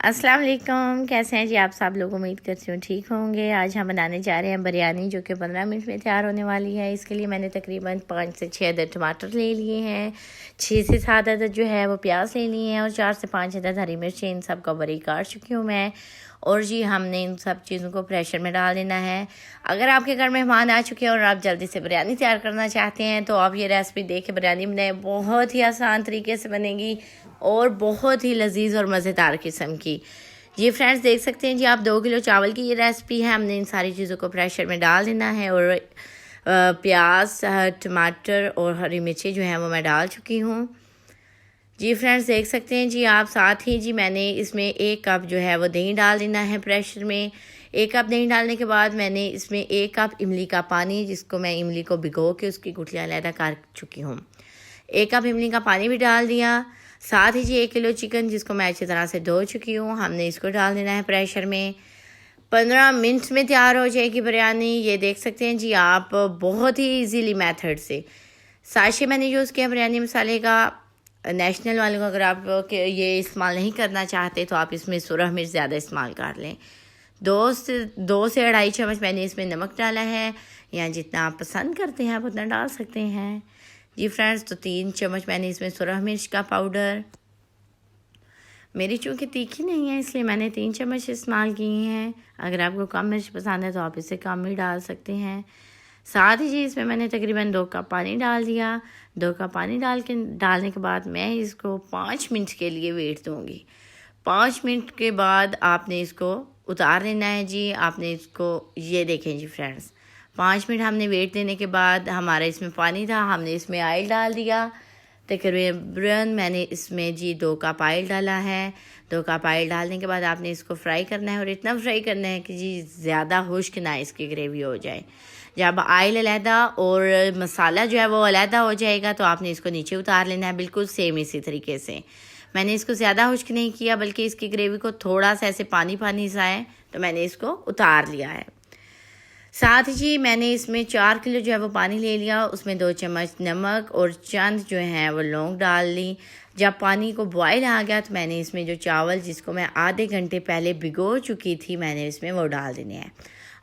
अस्सलाम वालेकुम, कैसे हैं जी आप सब लोग। उम्मीद करती हूँ ठीक होंगे। आज हम बनाने जा रहे हैं बिरयानी, जो कि 15 मिनट में तैयार होने वाली है। इसके लिए मैंने तकरीबन 5 से 6 अदद टमाटर ले लिए हैं, 6 से 7 अदद जो है वो प्याज ले लिए हैं और 4 से 5 अदद हरी मिर्च। इन सब को बारीक काट चुकी हूँ मैं। और जी हमने इन सब चीज़ों को प्रेशर में डाल देना है। अगर आपके घर मेहमान आ चुके हैं और आप जल्दी से बिरयानी तैयार करना चाहते हैं तो आप ये रेसिपी देख के बिरयानी बनाएं। बहुत ही आसान तरीके से बनेगी और बहुत ही लजीज और मज़ेदार किस्म की। ये फ्रेंड्स देख सकते हैं जी, आप 2 किलो चावल की ये रेसिपी है। हमने इन सारी चीज़ों को प्रेशर में डाल देना है और प्याज, टमाटर और हरी मिर्ची जो है वो मैं डाल चुकी हूँ। जी फ्रेंड्स देख सकते हैं जी आप। साथ ही जी मैंने इसमें 1 कप जो है वो दही डाल देना है प्रेशर में। 1 कप दही डालने के बाद मैंने इसमें 1 कप इमली का पानी, जिसको मैं इमली को भिगो के उसकी गुठलियाँ अलहदा कर चुकी हूँ, 1 कप इमली का पानी भी डाल दिया। साथ ही जी 1 किलो चिकन, जिसको मैं अच्छी तरह से धो चुकी हूँ, हमने इसको डाल देना है प्रेशर में। 15 मिनट में तैयार हो जाएगी बिरयानी। ये देख सकते हैं जी आप, बहुत ही इजीली मेथड से। साशे मैंने यूज़ किया बिरयानी मसाले का, नेशनल वाले को। अगर आप ये इस्तेमाल नहीं करना चाहते तो आप इसमें सुरह मिर्च ज़्यादा इस्तेमाल कर लें। 2 से 2.5 चम्मच मैंने इसमें नमक डाला है, या जितना आप पसंद करते हैं आप उतना डाल सकते हैं। जी फ्रेंड्स, तो 3 चम्मच मैंने इसमें सुरह मिर्च का पाउडर। मेरी चूँकि तीखी नहीं है इसलिए मैंने 3 चम्मच इस्तेमाल किए हैं। अगर आपको कम मिर्च पसंद है तो आप इसे कम भी डाल सकते हैं। साथ ही जी इसमें मैंने तकरीबन 2 कप पानी डाल दिया। 2 कप पानी डालने के बाद मैं इसको 5 मिनट के लिए वेट दूँगी। 5 मिनट के बाद आपने इसको उतार लेना है जी। आपने इसको, ये देखें जी फ्रेंड्स, 5 मिनट हमने वेट देने के बाद हमारा इसमें पानी था, हमने इसमें ऑयल डाल दिया। तकरीबन मैंने इसमें जी 2 कप ऑयल डाला है। 2 कप ऑयल डालने के बाद आपने इसको फ्राई करना है, और इतना फ्राई करना है कि जी ज़्यादा खुश्क ना इसकी ग्रेवी हो जाए। जब ऑयल अलहदा और मसाला जो है वो अलहदा हो जाएगा तो आपने इसको नीचे उतार लेना है, बिल्कुल सेम इसी तरीके से। मैंने इसको ज़्यादा खुश्क नहीं किया, बल्कि इसकी ग्रेवी को थोड़ा सा ऐसे पानी पानी सा है तो मैंने इसको उतार लिया है। साथ ही मैंने इसमें 4 किलो जो है वो पानी ले लिया, उसमें 2 चम्मच नमक और चंद जो है वो लौंग डाल ली। जब पानी को बॉयल आ गया तो मैंने इसमें जो चावल, जिसको मैं आधे घंटे पहले भिगो चुकी थी, मैंने इसमें वो डाल देने हैं।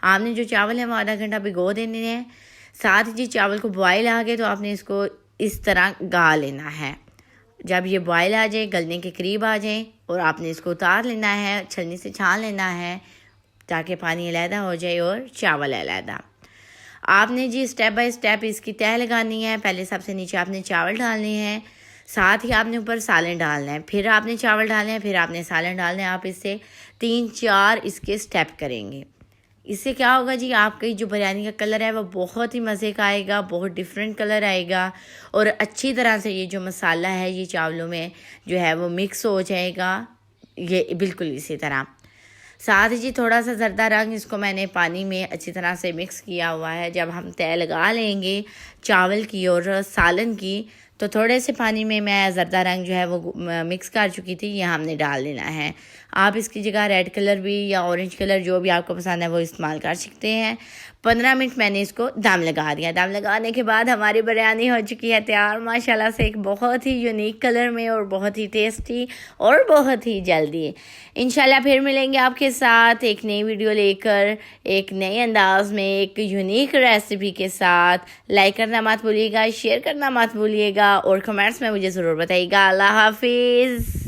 आपने जो चावल है वो आधा घंटा भिगो देने हैं। साथ ही जी चावल को बॉयल आ गए तो आपने इसको इस तरह गा लेना है। जब ये बॉयल आ जाए, गलने के करीब आ जाए, और आपने इसको उतार लेना है, छलनी से छान लेना है ताकि पानी अलहदा हो जाए और चावल अलहदा। आपने जी स्टेप बाय स्टेप इसकी तह लगानी है। पहले सबसे नीचे आपने चावल डालने हैं, साथ ही आपने ऊपर सालन डालना है, फिर आपने चावल डालने हैं, फिर आपने सालन डालने हैं। आप इससे 3-4 इसके स्टेप करेंगे। इससे क्या होगा जी, आपकी जो बिरयानी का कलर है वो बहुत ही मज़े का आएगा, बहुत डिफरेंट कलर आएगा, और अच्छी तरह से ये जो मसाला है ये चावलों में जो है वो मिक्स हो जाएगा, ये बिल्कुल इसी तरह। साथ ही जी थोड़ा सा जर्दा रंग, इसको मैंने पानी में अच्छी तरह से मिक्स किया हुआ है। जब हम तय लगा लेंगे चावल की और सालन की तो थोड़े से पानी में मैं जर्दा रंग जो है वो मिक्स कर चुकी थी, ये हमने डाल देना है। आप इसकी जगह रेड कलर भी या ऑरेंज कलर जो भी आपको पसंद है वो इस्तेमाल कर सकते हैं। 15 मिनट मैंने इसको दम लगा दिया। दम लगाने के बाद हमारी बिरयानी हो चुकी है तैयार माशाल्लाह से, एक बहुत ही यूनिक कलर में और बहुत ही टेस्टी और बहुत ही जल्दी। इंशाल्लाह फिर मिलेंगे आपके साथ एक नई वीडियो लेकर, एक नए अंदाज में, एक यूनिक रेसिपी के साथ। लाइक करना मत भूलिएगा, शेयर करना मत भूलिएगा और कमेंट्स में मुझे ज़रूर बताइएगा। अल्लाह हाफिज़।